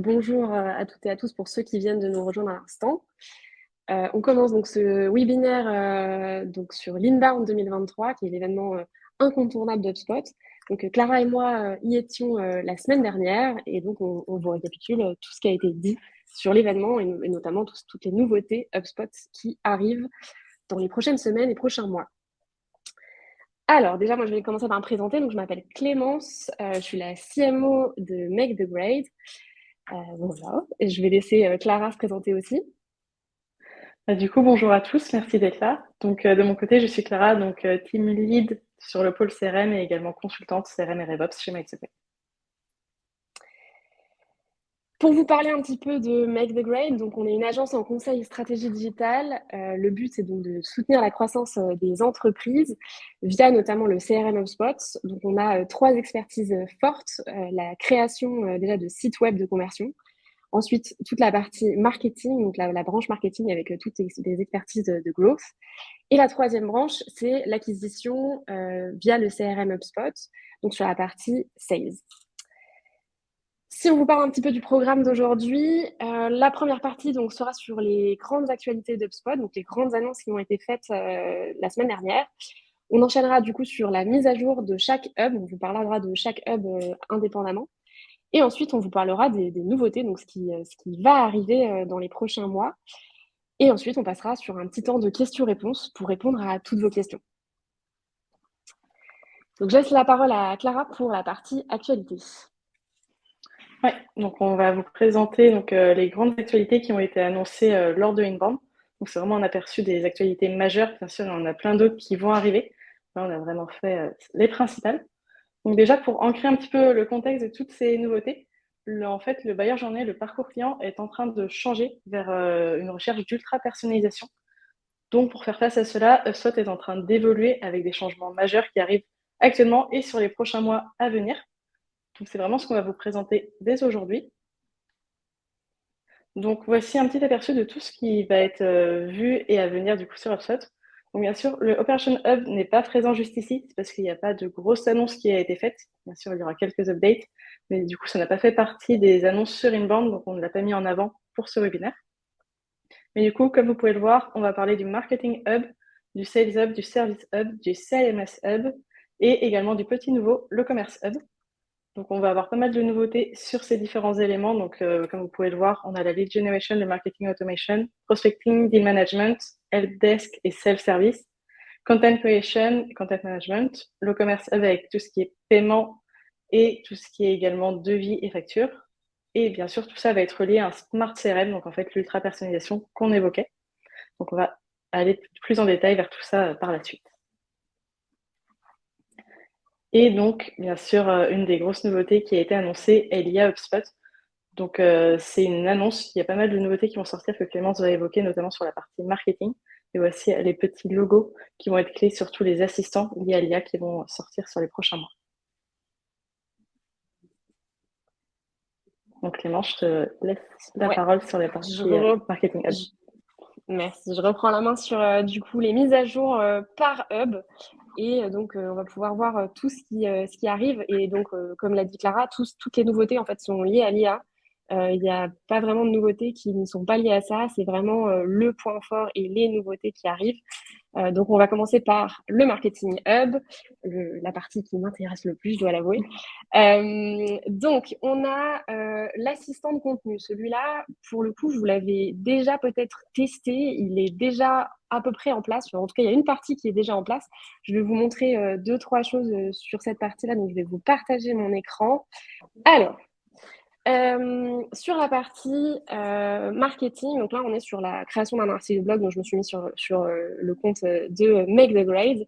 Bonjour à toutes et à tous pour ceux qui viennent de nous rejoindre à l'instant. On commence donc ce webinaire donc sur l'Inbound 2023, qui est l'événement incontournable d'HubSpot. Donc Clara et moi y étions la semaine dernière et donc on vous récapitule tout ce qui a été dit sur l'événement et notamment toutes les nouveautés HubSpot qui arrivent dans les prochaines semaines et prochains mois. Alors déjà, moi je vais commencer par me présenter. Donc je m'appelle Clémence, je suis la CMO de Make the Grade. Voilà, et je vais laisser Clara se présenter aussi. Du coup, bonjour à tous, merci d'être là. Donc, de mon côté, je suis Clara, donc team lead sur le pôle CRM et également consultante CRM et RevOps chez MakeTheGrade. Pour vous parler un petit peu de Make the Grade, donc on est une agence en conseil et stratégie digitale. Le but, c'est donc de soutenir la croissance des entreprises via notamment le CRM HubSpot. Donc on a trois expertises fortes. La création déjà de sites web de conversion. Ensuite, toute la partie marketing, donc la branche marketing avec toutes les expertises de growth. Et la troisième branche, c'est l'acquisition via le CRM HubSpot, donc sur la partie sales. Si on vous parle un petit peu du programme d'aujourd'hui, la première partie donc, sera sur les grandes actualités d'HubSpot, donc les grandes annonces qui ont été faites la semaine dernière. On enchaînera du coup sur la mise à jour de chaque hub, on vous parlera de chaque hub indépendamment. Et ensuite, on vous parlera des nouveautés, donc ce qui va arriver dans les prochains mois. Et ensuite, on passera sur un petit temps de questions-réponses pour répondre à toutes vos questions. Donc, je laisse la parole à Clara pour la partie actualité. Ouais, donc on va vous présenter les grandes actualités qui ont été annoncées lors de Inbound. Donc, c'est vraiment un aperçu des actualités majeures. Bien sûr, il y en a plein d'autres qui vont arriver. Là, on a vraiment fait les principales. Donc, déjà, pour ancrer un petit peu le contexte de toutes ces nouveautés, en fait, le buyer journey, le parcours client est en train de changer vers une recherche d'ultra personnalisation. Donc, pour faire face à cela, HubSpot est en train d'évoluer avec des changements majeurs qui arrivent actuellement et sur les prochains mois à venir. Donc, c'est vraiment ce qu'on va vous présenter dès aujourd'hui. Donc, voici un petit aperçu de tout ce qui va être vu et à venir du coup sur HubSpot. Donc, bien sûr, le Operation Hub n'est pas présent juste ici, c'est parce qu'il n'y a pas de grosse annonce qui a été faite. Bien sûr, il y aura quelques updates, mais du coup, ça n'a pas fait partie des annonces sur Inbound, donc on ne l'a pas mis en avant pour ce webinaire. Mais du coup, comme vous pouvez le voir, on va parler du Marketing Hub, du Sales Hub, du Service Hub, du CMS Hub et également du petit nouveau, le Commerce Hub. Donc, on va avoir pas mal de nouveautés sur ces différents éléments. Donc, comme vous pouvez le voir, on a la lead generation, le marketing automation, prospecting, deal management, help desk et self-service, content creation, content management, le Commerce Hub avec tout ce qui est paiement et tout ce qui est également devis et facture. Et bien sûr, tout ça va être lié à un smart CRM, donc en fait l'ultra personnalisation qu'on évoquait. Donc on va aller plus en détail vers tout ça par la suite. Et donc, bien sûr, une des grosses nouveautés qui a été annoncée est liée à HubSpot. Donc c'est une annonce, il y a pas mal de nouveautés qui vont sortir que Clémence va évoquer, notamment sur la partie marketing. Et voici les petits logos qui vont être clés sur tous les assistants liés à l'IA qui vont sortir sur les prochains mois. Donc Clémence, je te laisse la Ouais, parole sur la je, partie re- marketing hub. je- merci. Je reprends la main sur du coup les mises à jour par hub. Et donc, on va pouvoir voir tout ce qui arrive. Et donc, comme l'a dit Clara, toutes les nouveautés en fait sont liées à l'IA. Il n'y a pas vraiment de nouveautés qui ne sont pas liées à ça. C'est vraiment le point fort et les nouveautés qui arrivent. Donc, on va commencer par le Marketing Hub, la partie qui m'intéresse le plus, je dois l'avouer. Donc, on a l'assistant de contenu. Celui-là, pour le coup, vous l'avez déjà peut-être testé. Il est déjà à peu près en place. En tout cas, il y a une partie qui est déjà en place. Je vais vous montrer deux, trois choses sur cette partie-là. Donc, je vais vous partager mon écran. Alors, sur la partie marketing, donc là on est sur la création d'un article blog, donc je me suis mis sur le compte de Make the Grade.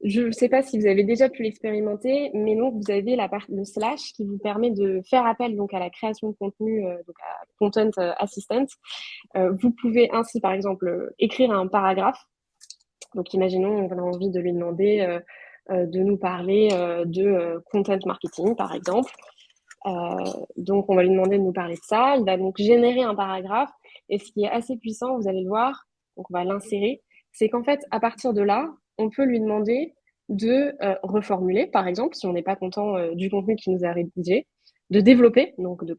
Je ne sais pas si vous avez déjà pu l'expérimenter, mais donc vous avez le slash qui vous permet de faire appel donc à la création de contenu, donc à Content Assistant. Vous pouvez ainsi par exemple écrire un paragraphe. Donc imaginons on a envie de lui demander de nous parler de content marketing par exemple. Donc, on va lui demander de nous parler de ça. Il va donc générer un paragraphe. Et ce qui est assez puissant, vous allez le voir, donc on va l'insérer, c'est qu'en fait, à partir de là, on peut lui demander de reformuler, par exemple, si on n'est pas content du contenu qu'il nous a rédigé, développer, donc de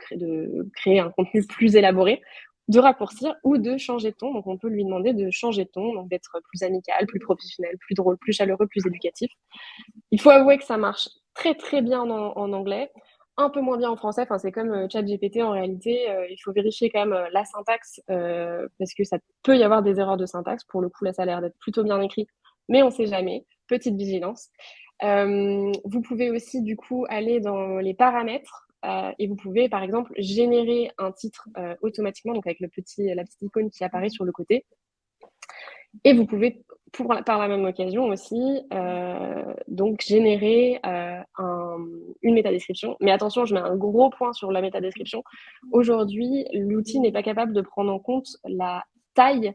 créer un contenu plus élaboré, de raccourcir ou de changer de ton. Donc, on peut lui demander de changer de ton, donc d'être plus amical, plus professionnel, plus drôle, plus chaleureux, plus éducatif. Il faut avouer que ça marche très, très bien en anglais, un peu moins bien en français. Enfin, c'est comme ChatGPT en réalité. Il faut vérifier quand même la syntaxe parce que ça peut y avoir des erreurs de syntaxe. Pour le coup, là, ça a l'air d'être plutôt bien écrit, mais on ne sait jamais. Petite vigilance. Vous pouvez aussi, du coup, aller dans les paramètres et vous pouvez, par exemple, générer un titre automatiquement, donc avec la petite icône qui apparaît sur le côté. Et vous pouvez, par la même occasion aussi, donc générer une métadescription. Mais attention, je mets un gros point sur la métadescription. Aujourd'hui, l'outil n'est pas capable de prendre en compte la taille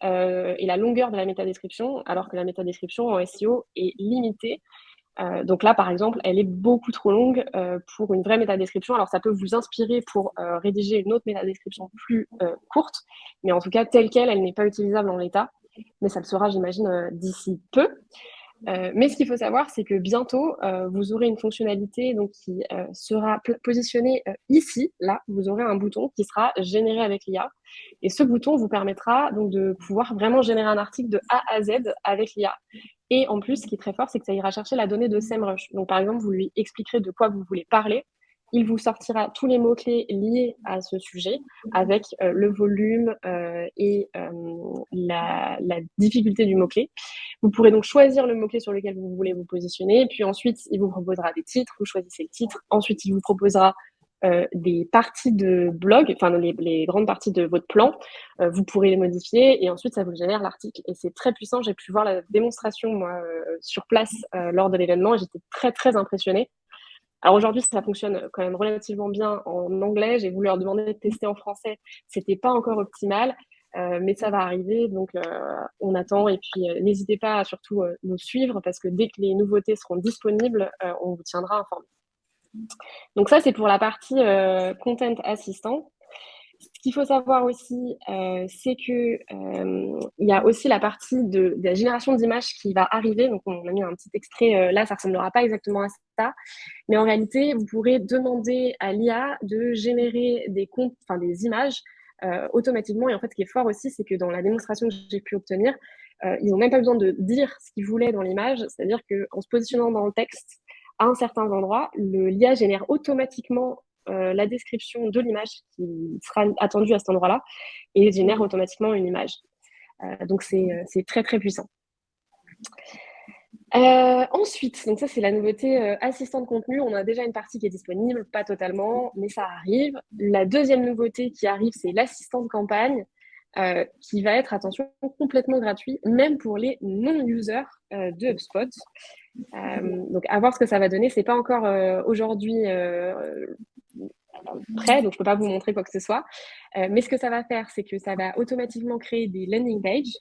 et la longueur de la métadescription, alors que la métadescription en SEO est limitée. Donc là, par exemple, elle est beaucoup trop longue pour une vraie métadescription. Alors, ça peut vous inspirer pour rédiger une autre métadescription plus courte, mais en tout cas, telle qu'elle, elle n'est pas utilisable en l'état. Mais ça le sera, j'imagine, d'ici peu. Mais ce qu'il faut savoir, c'est que bientôt, vous aurez une fonctionnalité donc, qui sera positionnée ici, là, vous aurez un bouton qui sera généré avec l'IA. Et ce bouton vous permettra donc de pouvoir vraiment générer un article de A à Z avec l'IA. Et en plus, ce qui est très fort, c'est que ça ira chercher la donnée de SEMrush. Donc, par exemple, vous lui expliquerez de quoi vous voulez parler. Il vous sortira tous les mots-clés liés à ce sujet avec le volume et la difficulté du mot-clé. Vous pourrez donc choisir le mot-clé sur lequel vous voulez vous positionner. Puis ensuite, il vous proposera des titres. Vous choisissez le titre. Ensuite, il vous proposera des parties de blog, enfin les grandes parties de votre plan. Vous pourrez les modifier et ensuite, ça vous génère l'article. Et c'est très puissant. J'ai pu voir la démonstration, moi, sur place lors de l'événement et j'étais très, très impressionnée. Alors aujourd'hui, ça fonctionne quand même relativement bien en anglais. J'ai voulu leur demander de tester en français. C'était pas encore optimal, mais ça va arriver. Donc, on attend. Et puis, n'hésitez pas à surtout nous suivre parce que dès que les nouveautés seront disponibles, on vous tiendra informé. Donc ça, c'est pour la partie Content Assistant. Ce qu'il faut savoir aussi, c'est que il y a aussi la partie de la génération d'images qui va arriver. Donc, on a mis un petit extrait là, ça ne ressemblera pas exactement à ça. Mais en réalité, vous pourrez demander à l'IA de générer des images automatiquement. Et en fait, ce qui est fort aussi, c'est que dans la démonstration que j'ai pu obtenir, ils n'ont même pas besoin de dire ce qu'ils voulaient dans l'image. C'est-à-dire qu'en se positionnant dans le texte à un certain endroit, l'IA génère automatiquement la description de l'image qui sera attendue à cet endroit-là et génère automatiquement une image. Donc, c'est très, très puissant. Ensuite, donc ça c'est la nouveauté assistant de contenu. On a déjà une partie qui est disponible, pas totalement, mais ça arrive. La deuxième nouveauté qui arrive, c'est l'assistant de campagne qui va être, attention, complètement gratuit, même pour les non-users de HubSpot. Donc à voir ce que ça va donner. C'est pas encore aujourd'hui prêt, donc je peux pas vous montrer quoi que ce soit. Mais ce que ça va faire, c'est que ça va automatiquement créer des landing pages.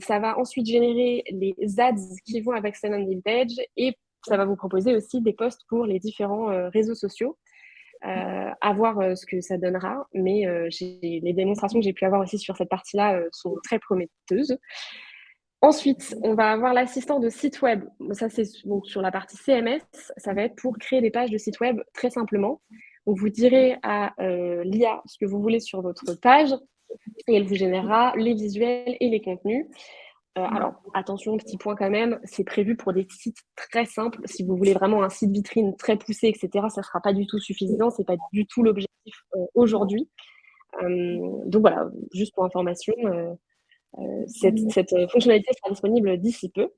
Ça va ensuite générer les ads qui vont avec ces landing pages et ça va vous proposer aussi des posts pour les différents réseaux sociaux. À voir ce que ça donnera, mais les démonstrations que j'ai pu avoir aussi sur cette partie-là sont très prometteuses. Ensuite, on va avoir l'assistant de site web. Ça, c'est donc sur la partie CMS. Ça va être pour créer des pages de site web très simplement. Donc, vous direz à l'IA ce que vous voulez sur votre page et elle vous générera les visuels et les contenus. Alors, attention, petit point quand même, c'est prévu pour des sites très simples. Si vous voulez vraiment un site vitrine très poussé, etc., ça ne sera pas du tout suffisant. Ce n'est pas du tout l'objectif aujourd'hui. Donc voilà, juste pour information, cette fonctionnalité sera disponible d'ici peu.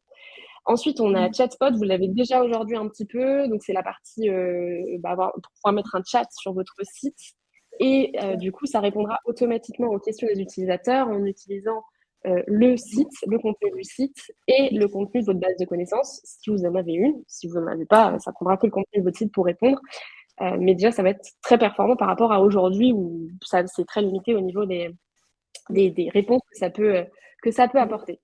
Ensuite, on a Chatspot, vous l'avez déjà aujourd'hui un petit peu. Donc, c'est la partie pour pouvoir mettre un chat sur votre site. Et du coup, ça répondra automatiquement aux questions des utilisateurs en utilisant le site, le contenu du site et le contenu de votre base de connaissances, si vous en avez une. Si vous n'en avez pas, ça prendra que le contenu de votre site pour répondre. Mais déjà, ça va être très performant par rapport à aujourd'hui où c'est très limité au niveau des réponses que ça peut apporter.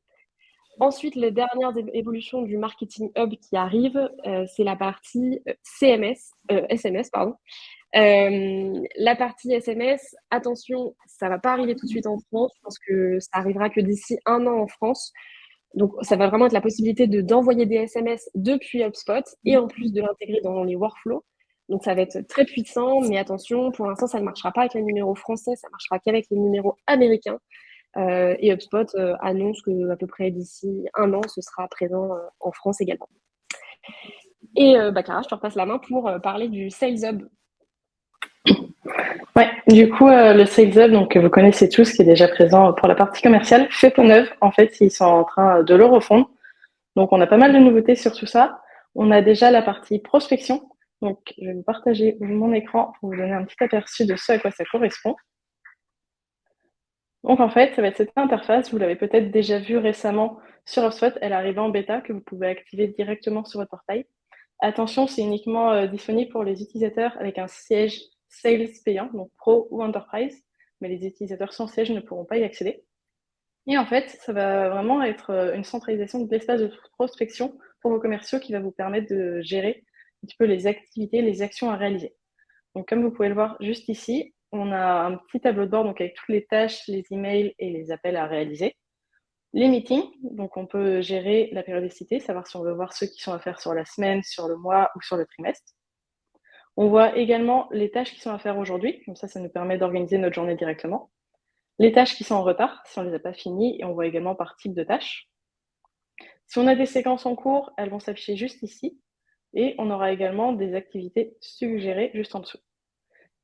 Ensuite, les dernières évolutions du Marketing Hub qui arrivent, c'est la partie SMS. La partie SMS, attention, ça ne va pas arriver tout de suite en France. Je pense que ça arrivera que d'ici 1 an en France. Donc, ça va vraiment être la possibilité d'envoyer des SMS depuis HubSpot et en plus de l'intégrer dans les workflows. Donc ça va être très puissant, mais attention, pour l'instant, ça ne marchera pas avec les numéros français, ça marchera qu'avec les numéros américains. Et HubSpot annonce que à peu près d'ici 1 an, ce sera présent en France également. Et Clara, je te repasse la main pour parler du Sales Hub. Ouais, du coup, le Sales Hub, donc, que vous connaissez tous, qui est déjà présent pour la partie commerciale, fait peau neuve. En fait, ils sont en train de le refondre. Donc, on a pas mal de nouveautés sur tout ça. On a déjà la partie prospection. Donc, je vais vous partager mon écran pour vous donner un petit aperçu de ce à quoi ça correspond. Donc, en fait, ça va être cette interface. Vous l'avez peut-être déjà vue récemment sur HubSpot. Elle arrive en bêta que vous pouvez activer directement sur votre portail. Attention, c'est uniquement disponible pour les utilisateurs avec un siège Sales payant, donc Pro ou Enterprise, mais les utilisateurs sans siège ne pourront pas y accéder. Et en fait, ça va vraiment être une centralisation de l'espace de prospection pour vos commerciaux qui va vous permettre de gérer un petit peu les activités, les actions à réaliser. Donc, comme vous pouvez le voir juste ici, on a un petit tableau de bord donc avec toutes les tâches, les emails et les appels à réaliser. Les meetings, donc on peut gérer la périodicité, savoir si on veut voir ceux qui sont à faire sur la semaine, sur le mois ou sur le trimestre. On voit également les tâches qui sont à faire aujourd'hui, comme ça nous permet d'organiser notre journée directement. Les tâches qui sont en retard, si on ne les a pas finies, et on voit également par type de tâches. Si on a des séquences en cours, elles vont s'afficher juste ici, et on aura également des activités suggérées juste en dessous.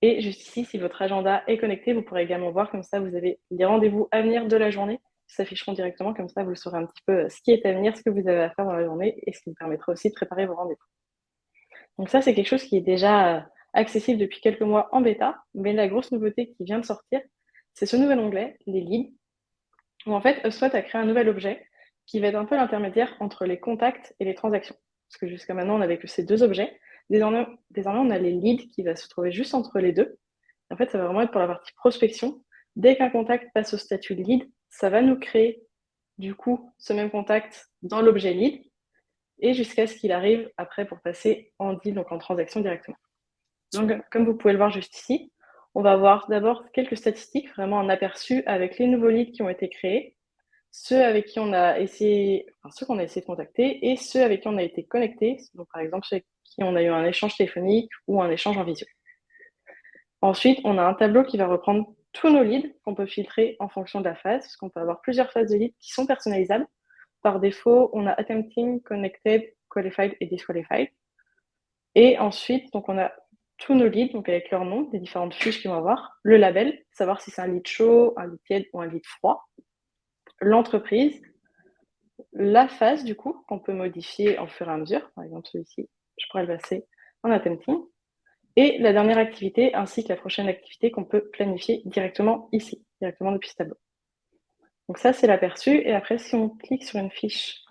Et juste ici, si votre agenda est connecté, vous pourrez également voir comme ça, vous avez les rendez-vous à venir de la journée qui s'afficheront directement, comme ça vous saurez un petit peu ce qui est à venir, ce que vous avez à faire dans la journée, et ce qui vous permettra aussi de préparer vos rendez-vous. Donc ça, c'est quelque chose qui est déjà accessible depuis quelques mois en bêta, mais la grosse nouveauté qui vient de sortir, c'est ce nouvel onglet, les leads, où en fait, HubSpot a créé un nouvel objet qui va être un peu l'intermédiaire entre les contacts et les transactions. Parce que jusqu'à maintenant, on n'avait que ces deux objets. Désormais, on a les leads qui va se trouver juste entre les deux. En fait, ça va vraiment être pour la partie prospection. Dès qu'un contact passe au statut lead, ça va nous créer du coup ce même contact dans l'objet lead et jusqu'à ce qu'il arrive après pour passer en deal, donc en transaction directement. Donc, comme vous pouvez le voir juste ici, on va avoir d'abord quelques statistiques, vraiment un aperçu avec les nouveaux leads qui ont été créés, ceux avec qui on a essayé, ceux qu'on a essayé de contacter et ceux avec qui on a été connecté, donc par exemple ceux avec qui on a eu un échange téléphonique ou un échange en visio. Ensuite, on a un tableau qui va reprendre tous nos leads qu'on peut filtrer en fonction de la phase, parce qu'on peut avoir plusieurs phases de leads qui sont personnalisables. Par défaut, on a Attempting, Connected, Qualified et Disqualified. Et ensuite, donc on a tous nos leads, donc avec leur nom, des différentes fiches qu'ils vont avoir, le label, savoir si c'est un lead chaud, un lead tiède ou un lead froid, l'entreprise, la phase du coup, qu'on peut modifier au fur et à mesure. Par exemple, celui-ci, je pourrais le passer en Attempting. Et la dernière activité, ainsi que la prochaine activité qu'on peut planifier directement ici, directement depuis ce tableau. Donc ça, c'est l'aperçu. Et après, si on clique sur une fiche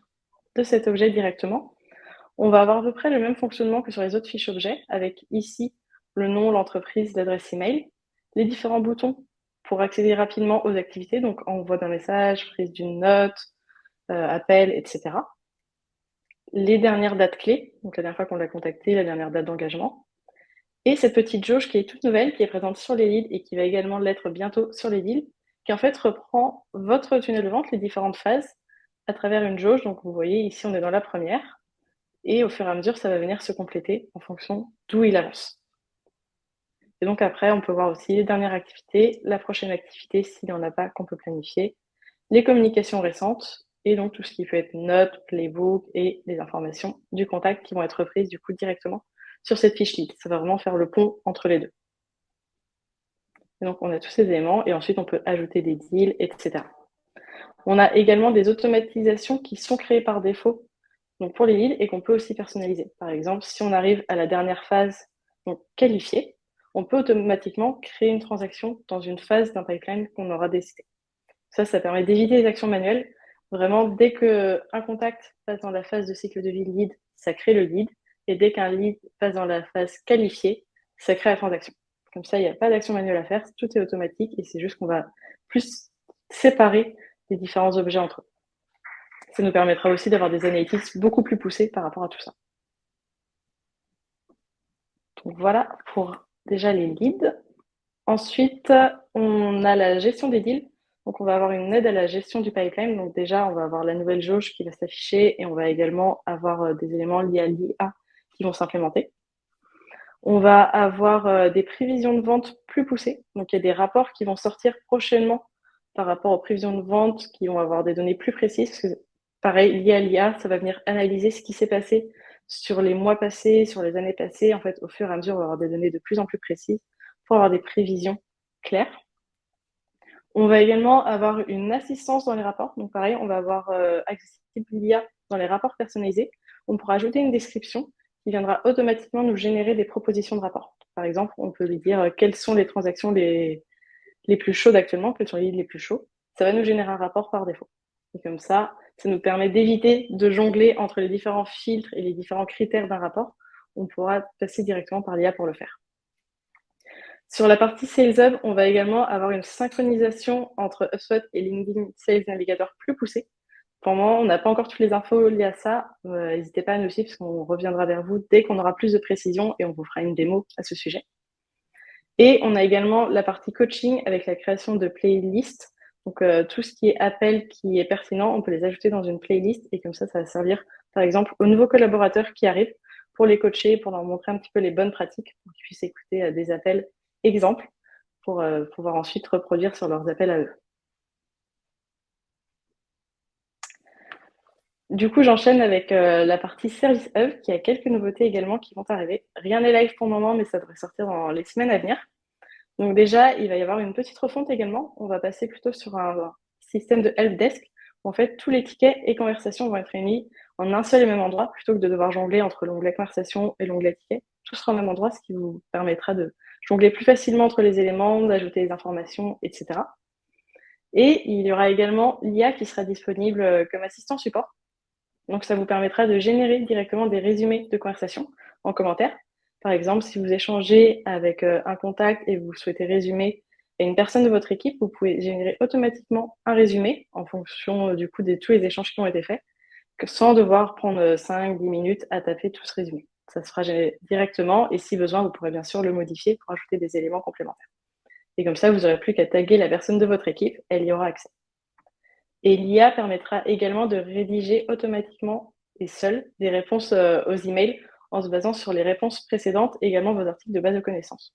de cet objet directement, on va avoir à peu près le même fonctionnement que sur les autres fiches objets, avec ici le nom, l'entreprise, l'adresse email, les différents boutons pour accéder rapidement aux activités, donc envoi d'un message, prise d'une note, appel, etc. Les dernières dates clés, donc la dernière fois qu'on l'a contacté, la dernière date d'engagement. Et cette petite jauge qui est toute nouvelle, qui est présente sur les leads et qui va également l'être bientôt sur les deals, qui en fait reprend votre tunnel de vente, les différentes phases, à travers une jauge. Donc vous voyez, ici on est dans la première, et au fur et à mesure, ça va venir se compléter en fonction d'où il avance. Et donc après, on peut voir aussi les dernières activités, la prochaine activité s'il n'y en a pas qu'on peut planifier, les communications récentes, et donc tout ce qui peut être notes, playbook et les informations du contact qui vont être reprises du coup directement sur cette fiche lead. Ça va vraiment faire le pont entre les deux. Et donc, on a tous ces éléments et ensuite, on peut ajouter des deals, etc. On a également des automatisations qui sont créées par défaut donc pour les leads et qu'on peut aussi personnaliser. Par exemple, si on arrive à la dernière phase, donc qualifiée, on peut automatiquement créer une transaction dans une phase d'un pipeline qu'on aura décidé. Ça permet d'éviter les actions manuelles. Vraiment, dès qu'un contact passe dans la phase de cycle de vie lead, ça crée le lead. Et dès qu'un lead passe dans la phase qualifiée, ça crée la transaction. Comme ça, il n'y a pas d'action manuelle à faire, tout est automatique et c'est juste qu'on va plus séparer les différents objets entre eux. Ça nous permettra aussi d'avoir des analytics beaucoup plus poussés par rapport à tout ça. Donc voilà pour déjà les leads. Ensuite, on a la gestion des deals. Donc, on va avoir une aide à la gestion du pipeline. Donc, déjà, on va avoir la nouvelle jauge qui va s'afficher et on va également avoir des éléments liés à l'IA qui vont s'implémenter. On va avoir des prévisions de vente plus poussées. Donc, il y a des rapports qui vont sortir prochainement par rapport aux prévisions de vente qui vont avoir des données plus précises. Parce que, pareil, lié à l'IA, ça va venir analyser ce qui s'est passé sur les mois passés, sur les années passées. En fait, au fur et à mesure, on va avoir des données de plus en plus précises pour avoir des prévisions claires. On va également avoir une assistance dans les rapports. Donc, pareil, on va avoir accessible l'IA dans les rapports personnalisés. On pourra ajouter une description qui viendra automatiquement nous générer des propositions de rapports. Par exemple, on peut lui dire quelles sont les transactions les plus chaudes actuellement, quels sont les leads les plus chauds. Ça va nous générer un rapport par défaut. Et comme ça nous permet d'éviter de jongler entre les différents filtres et les différents critères d'un rapport. On pourra passer directement par l'IA pour le faire. Sur la partie Sales Hub, on va également avoir une synchronisation entre HubSpot et LinkedIn Sales Navigator plus poussée. Pour le moment, on n'a pas encore toutes les infos liées à ça. N'hésitez pas à nous suivre parce qu'on reviendra vers vous dès qu'on aura plus de précision et on vous fera une démo à ce sujet. Et on a également la partie coaching avec la création de playlists. Donc, tout ce qui est appel qui est pertinent, on peut les ajouter dans une playlist et comme ça va servir, par exemple, aux nouveaux collaborateurs qui arrivent pour les coacher, pour leur montrer un petit peu les bonnes pratiques pour qu'ils puissent écouter des appels exemples pour pouvoir ensuite reproduire sur leurs appels à eux. Du coup, j'enchaîne avec la partie Service Hub qui a quelques nouveautés également qui vont arriver. Rien n'est live pour le moment, mais ça devrait sortir dans les semaines à venir. Donc déjà, il va y avoir une petite refonte également. On va passer plutôt sur un système de helpdesk où en fait tous les tickets et conversations vont être réunis en un seul et même endroit plutôt que de devoir jongler entre l'onglet conversation et l'onglet ticket. Tout sera au même endroit, ce qui vous permettra de jongler plus facilement entre les éléments, d'ajouter des informations, etc. Et il y aura également l'IA qui sera disponible comme assistant support. Donc ça vous permettra de générer directement des résumés de conversation en commentaire. Par exemple, si vous échangez avec un contact et vous souhaitez résumer à une personne de votre équipe, vous pouvez générer automatiquement un résumé en fonction du coup de tous les échanges qui ont été faits, sans devoir prendre 5-10 minutes à taper tout ce résumé. Ça se fera directement et si besoin, vous pourrez bien sûr le modifier pour ajouter des éléments complémentaires. Et comme ça, vous n'aurez plus qu'à taguer la personne de votre équipe, elle y aura accès. Et l'IA permettra également de rédiger automatiquement et seule des réponses aux emails en se basant sur les réponses précédentes et également vos articles de base de connaissances.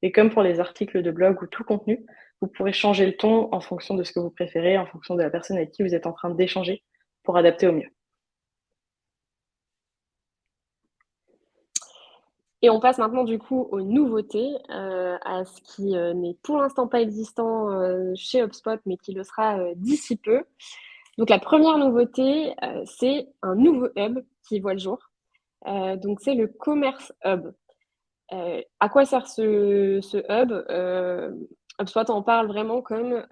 Et comme pour les articles de blog ou tout contenu, vous pourrez changer le ton en fonction de ce que vous préférez, en fonction de la personne avec qui vous êtes en train d'échanger pour adapter au mieux. Et on passe maintenant du coup aux nouveautés, à ce qui n'est pour l'instant pas existant chez HubSpot, mais qui le sera d'ici peu. Donc la première nouveauté, c'est un nouveau hub qui voit le jour. Donc c'est le Commerce Hub. À quoi sert ce hub? HubSpot en parle vraiment comme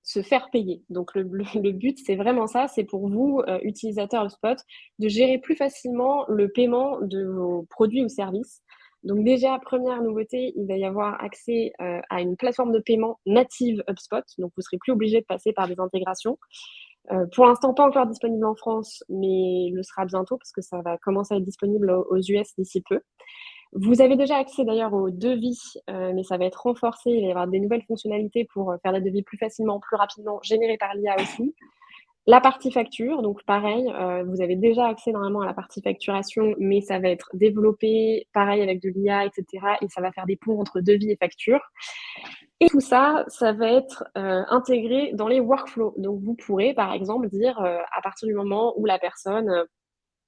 se faire payer. Donc le but, c'est vraiment ça, c'est pour vous, utilisateurs HubSpot, de gérer plus facilement le paiement de vos produits ou services. Donc déjà, première nouveauté, il va y avoir accès à une plateforme de paiement native HubSpot. Donc vous serez plus obligé de passer par des intégrations. Pour l'instant, pas encore disponible en France, mais le sera bientôt parce que ça va commencer à être disponible aux US d'ici peu. Vous avez déjà accès d'ailleurs aux devis, mais ça va être renforcé. Il va y avoir des nouvelles fonctionnalités pour faire des devis plus facilement, plus rapidement, générés par l'IA aussi. La partie facture, donc pareil, vous avez déjà accès normalement à la partie facturation, mais ça va être développé pareil avec de l'IA, etc. Et ça va faire des ponts entre devis et facture. Et tout ça, ça va être intégré dans les workflows. Donc vous pourrez par exemple dire à partir du moment où la personne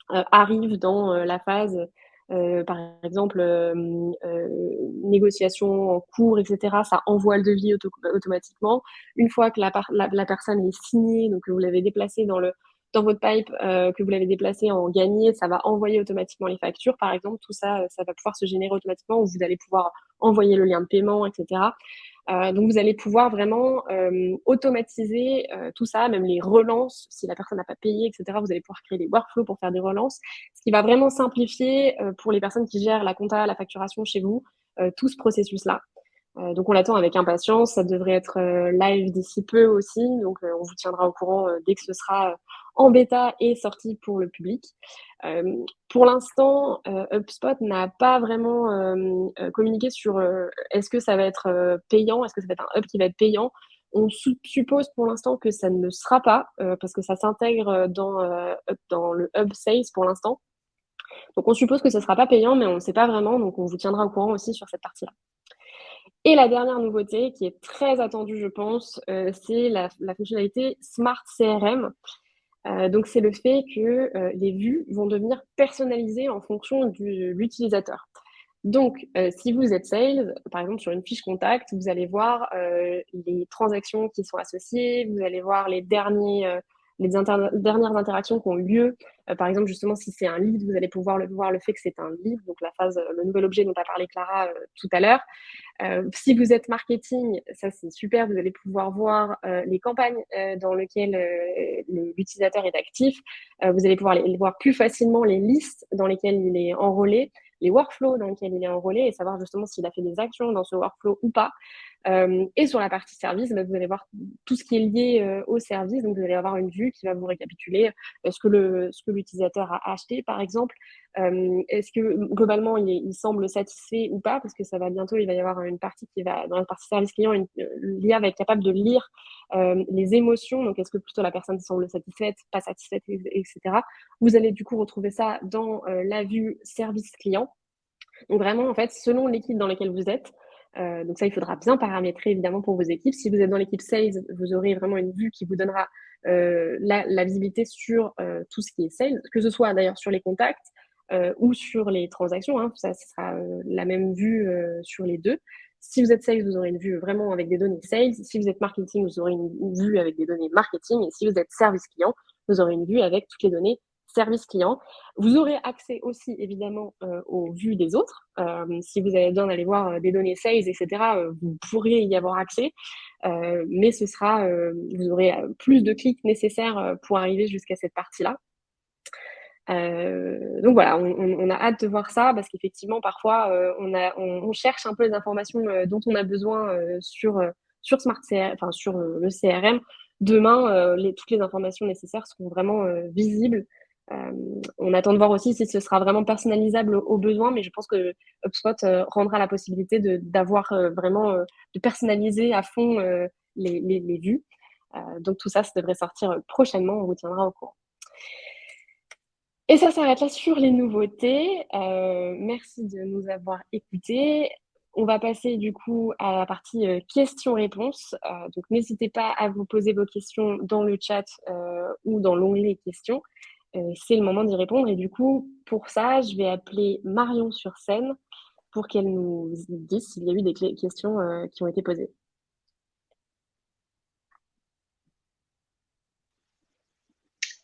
arrive dans la phase par exemple, négociation en cours, etc., ça envoie le devis automatiquement. Une fois que la personne est signée, donc que vous l'avez déplacé dans votre pipe, que vous l'avez déplacé en gagné, ça va envoyer automatiquement les factures, par exemple. Tout ça, ça va pouvoir se générer automatiquement où vous allez pouvoir envoyer le lien de paiement, etc. Donc, vous allez pouvoir vraiment automatiser tout ça, même les relances. Si la personne n'a pas payé, etc., vous allez pouvoir créer des workflows pour faire des relances, ce qui va vraiment simplifier pour les personnes qui gèrent la compta, la facturation chez vous, tout ce processus-là. Donc, on l'attend avec impatience. Ça devrait être live d'ici peu aussi. Donc, on vous tiendra au courant dès que ce sera en bêta et sorti pour le public. Pour l'instant, HubSpot n'a pas vraiment communiqué sur est-ce que ça va être payant, est-ce que ça va être un hub qui va être payant. On suppose pour l'instant que ça ne le sera pas parce que ça s'intègre dans le hub sales pour l'instant. Donc, on suppose que ce ne sera pas payant, mais on ne sait pas vraiment. Donc, on vous tiendra au courant aussi sur cette partie-là. Et la dernière nouveauté, qui est très attendue, je pense, c'est la fonctionnalité Smart CRM. Donc, c'est le fait que les vues vont devenir personnalisées en fonction de l'utilisateur. Donc, si vous êtes sales, par exemple sur une fiche contact, vous allez voir les transactions qui sont associées, vous allez voir dernières interactions qui ont eu lieu. Par exemple, justement, si c'est un lead, vous allez pouvoir voir le fait que c'est un lead, donc le nouvel objet dont a parlé Clara tout à l'heure. Si vous êtes marketing, ça c'est super, vous allez pouvoir voir les campagnes dans lesquelles l'utilisateur est actif. Vous allez pouvoir voir plus facilement les listes dans lesquelles il est enrôlé, les workflows dans lesquels il est enrôlé et savoir justement s'il a fait des actions dans ce workflow ou pas. Et sur la partie service, vous allez voir tout ce qui est lié au service. Donc, vous allez avoir une vue qui va vous récapituler ce que l'utilisateur a acheté, par exemple. Est-ce que globalement, il semble satisfait ou pas? Parce que ça va bientôt, il va y avoir une partie qui va, dans la partie service client, l'IA va être capable de lire les émotions. Donc, est-ce que plutôt la personne semble satisfaite, pas satisfaite, etc. Vous allez du coup retrouver ça dans la vue service client. Donc vraiment, en fait, selon l'équipe dans laquelle vous êtes, donc ça, il faudra bien paramétrer évidemment pour vos équipes. Si vous êtes dans l'équipe sales, vous aurez vraiment une vue qui vous donnera la visibilité sur tout ce qui est sales, que ce soit d'ailleurs sur les contacts ou sur les transactions. Hein, ça, ce sera la même vue sur les deux. Si vous êtes sales, vous aurez une vue vraiment avec des données sales. Si vous êtes marketing, vous aurez une vue avec des données marketing. Et si vous êtes service client, vous aurez une vue avec toutes les données service client. Vous aurez accès aussi évidemment aux vues des autres. Si vous avez besoin d'aller voir des données sales, etc., vous pourriez y avoir accès. Mais vous aurez plus de clics nécessaires pour arriver jusqu'à cette partie-là. Donc voilà, on a hâte de voir ça parce qu'effectivement, parfois, on cherche un peu les informations dont on a besoin sur Smart CRM, enfin sur le CRM. Demain, toutes les informations nécessaires seront vraiment visibles. On attend de voir aussi si ce sera vraiment personnalisable aux besoins, mais je pense que HubSpot rendra la possibilité d'avoir vraiment de personnaliser à fond les vues. Donc tout ça, ça devrait sortir prochainement. On vous tiendra au courant. Et ça s'arrête là sur les nouveautés. Merci de nous avoir écoutés. On va passer du coup à la partie questions-réponses. Donc n'hésitez pas à vous poser vos questions dans le chat ou dans l'onglet questions. C'est le moment d'y répondre. Et du coup, pour ça, je vais appeler Marion sur scène pour qu'elle nous dise s'il y a eu des questions qui ont été posées.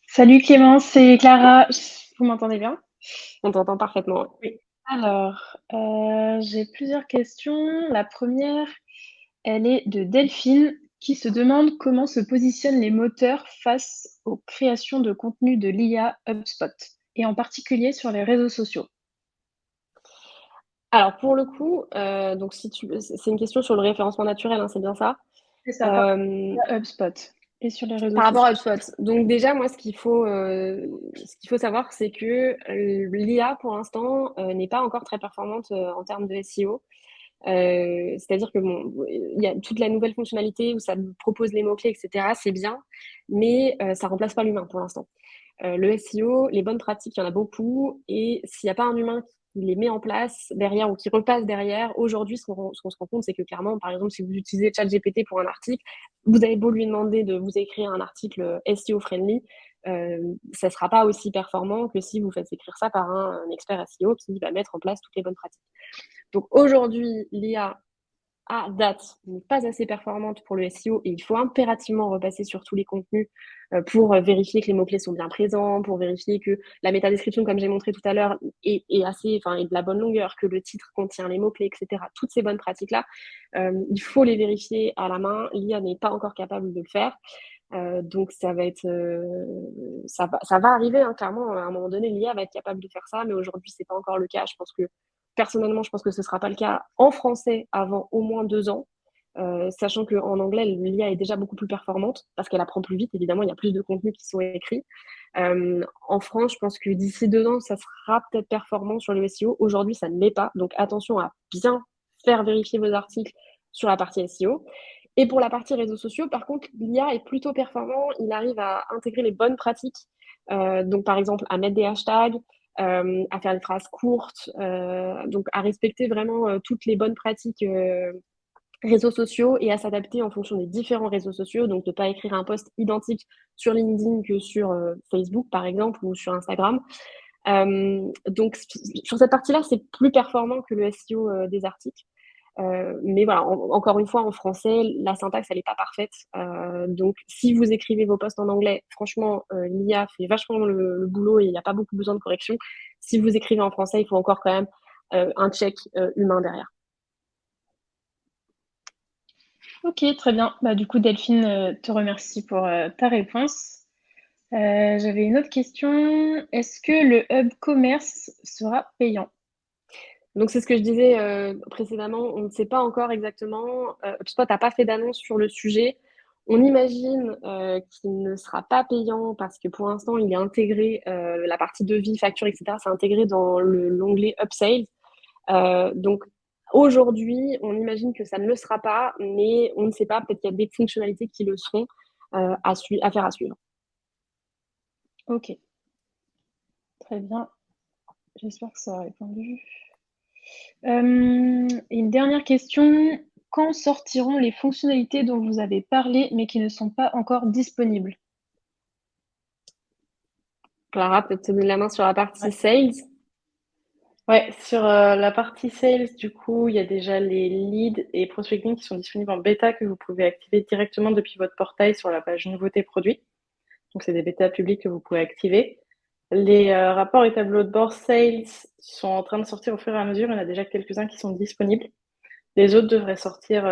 Salut Clémence, c'est Clara. Vous m'entendez bien? On t'entend parfaitement. Oui. Alors, j'ai plusieurs questions. La première, elle est de Delphine qui se demande comment se positionnent les moteurs face aux créations de contenu de l'IA HubSpot et en particulier sur les réseaux sociaux. Alors pour le coup, donc c'est une question sur le référencement naturel, hein, c'est bien ça? C'est ça, par rapport à HubSpot et sur les réseaux Par rapport à sociaux. HubSpot. Donc déjà, moi, ce qu'il faut savoir, c'est que l'IA, pour l'instant, n'est pas encore très performante en termes de SEO. C'est-à-dire que bon, il y a toute la nouvelle fonctionnalité où ça nous propose les mots-clés, etc. C'est bien, mais ça remplace pas l'humain pour l'instant. Le SEO, les bonnes pratiques, il y en a beaucoup. Et s'il n'y a pas un humain qui les met en place derrière ou qui repasse derrière, aujourd'hui, ce qu'on se rend compte, c'est que clairement, par exemple, si vous utilisez ChatGPT pour un article, vous avez beau lui demander de vous écrire un article SEO friendly, ça ne sera pas aussi performant que si vous faites écrire ça par un expert SEO qui va mettre en place toutes les bonnes pratiques. Donc aujourd'hui, l'IA à date n'est pas assez performante pour le SEO et il faut impérativement repasser sur tous les contenus pour vérifier que les mots-clés sont bien présents, pour vérifier que la métadescription, comme j'ai montré tout à l'heure, est de la bonne longueur, que le titre contient les mots-clés, etc. Toutes ces bonnes pratiques-là, il faut les vérifier à la main. L'IA n'est pas encore capable de le faire. Donc ça va arriver, hein, clairement, à un moment donné, l'IA va être capable de faire ça, mais aujourd'hui, c'est pas encore le cas. Personnellement, je pense que ce sera pas le cas en français avant au moins 2 ans. Sachant qu'en anglais, l'IA est déjà beaucoup plus performante parce qu'elle apprend plus vite. Évidemment, il y a plus de contenus qui sont écrits. En France, je pense que d'ici 2 ans, ça sera peut-être performant sur le SEO. Aujourd'hui, ça ne l'est pas. Donc, attention à bien faire vérifier vos articles sur la partie SEO. Et pour la partie réseaux sociaux, par contre, l'IA est plutôt performant. Il arrive à intégrer les bonnes pratiques. Donc, par exemple, à mettre des hashtags, à faire des phrases courtes, donc à respecter vraiment toutes les bonnes pratiques réseaux sociaux et à s'adapter en fonction des différents réseaux sociaux. Donc, de ne pas écrire un post identique sur LinkedIn que sur Facebook, par exemple, ou sur Instagram. Donc, sur cette partie-là, c'est plus performant que le SEO des articles. Mais voilà, encore une fois, en français, la syntaxe, elle n'est pas parfaite. Donc, si vous écrivez vos posts en anglais, franchement, l'IA fait vachement le boulot et il n'y a pas beaucoup besoin de correction. Si vous écrivez en français, il faut encore quand même un check humain derrière. Ok, très bien. Bah, du coup, Delphine, te remercie pour ta réponse. J'avais une autre question. Est-ce que le hub commerce sera payant? Donc, c'est ce que je disais précédemment. On ne sait pas encore exactement. HubSpot n'a pas fait d'annonce sur le sujet. On imagine qu'il ne sera pas payant parce que pour l'instant, il est intégré, la partie devis, facture, etc. C'est intégré dans l'onglet Upsales. Donc, aujourd'hui, on imagine que ça ne le sera pas, mais on ne sait pas. Peut-être qu'il y a des fonctionnalités qui le seront à faire à suivre. Ok, très bien. J'espère que ça a répondu. Et une dernière question. Quand sortiront les fonctionnalités dont vous avez parlé mais qui ne sont pas encore disponibles? Clara, peut-être te donner la main sur la partie Ouais. sales. Ouais, sur la partie sales, du coup, il y a déjà les leads et prospecting qui sont disponibles en bêta que vous pouvez activer directement depuis votre portail sur la page nouveautés produits. Donc, c'est des bêtas publics que vous pouvez activer. Les rapports et tableaux de bord sales sont en train de sortir au fur et à mesure. Il y en a déjà quelques-uns qui sont disponibles. Les autres devraient sortir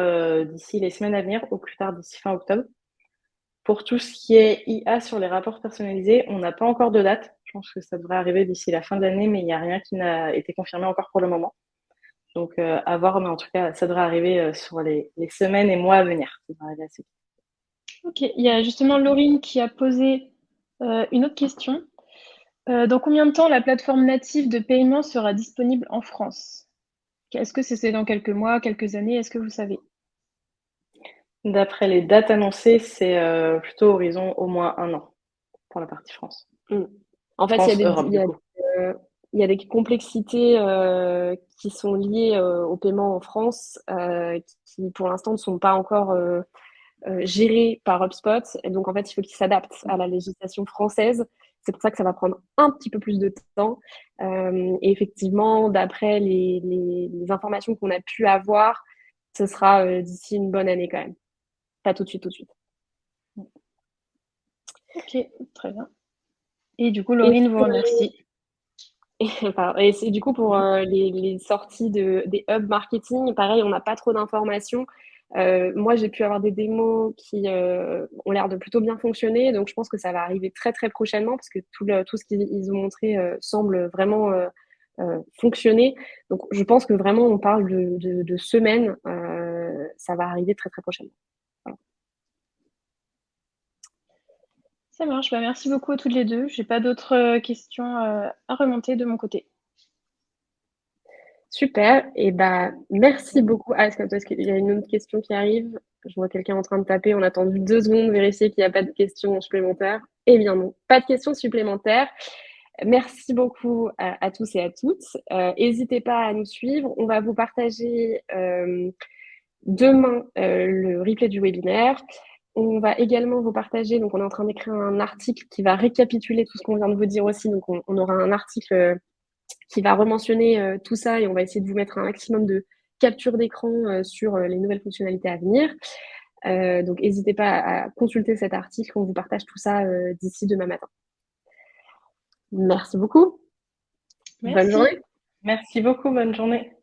d'ici les semaines à venir, au plus tard d'ici fin octobre. Pour tout ce qui est IA sur les rapports personnalisés, on n'a pas encore de date. Je pense que ça devrait arriver d'ici la fin de l'année, mais il n'y a rien qui n'a été confirmé encore pour le moment. Donc, à voir, mais en tout cas, ça devrait arriver sur les semaines et mois à venir. Ça devrait arriver assez vite. Ok, il y a justement Laurine qui a posé une autre question. Dans combien de temps la plateforme native de paiement sera disponible en France? Est-ce que c'est dans quelques mois, quelques années? Est-ce que vous savez? D'après les dates annoncées, c'est plutôt horizon au moins 1 an pour la partie France. En fait, France, Europe, du coup. il y a des complexités qui sont liées au paiement en France qui, pour l'instant, ne sont pas encore gérées par HubSpot. Et donc, en fait, il faut qu'ils s'adaptent à la législation française. C'est pour ça que ça va prendre un petit peu plus de temps. Et effectivement, d'après les informations qu'on a pu avoir, ce sera d'ici une bonne année quand même. Pas tout de suite, tout de suite. Ok, très bien. Et du coup, Et Laurine vous remercie. Et c'est du coup pour les sorties des hubs marketing, pareil, on n'a pas trop d'informations. Moi, j'ai pu avoir des démos qui ont l'air de plutôt bien fonctionner, donc je pense que ça va arriver très très prochainement parce que tout ce qu'ils ont montré semble vraiment fonctionner. Donc je pense que vraiment on parle de semaines, ça va arriver très très prochainement. Voilà. Ça marche. Bah, merci beaucoup à toutes les deux. J'ai pas d'autres questions à remonter de mon côté. Super, et bah merci beaucoup. Ah, est-ce qu'il y a une autre question qui arrive? Je vois quelqu'un en train de taper. On a attendu 2 secondes, vérifier qu'il n'y a pas de questions supplémentaires. Eh bien non, pas de questions supplémentaires. Merci beaucoup à tous et à toutes. N'hésitez pas à nous suivre. On va vous partager demain le replay du webinaire. On va également vous partager, donc on est en train d'écrire un article qui va récapituler tout ce qu'on vient de vous dire aussi. Donc on aura un article qui va rementionner tout ça et on va essayer de vous mettre un maximum de capture d'écran sur les nouvelles fonctionnalités à venir. Donc n'hésitez pas à consulter cet article, on vous partage tout ça d'ici demain matin. Merci beaucoup. Merci. Bonne journée. Merci beaucoup, bonne journée.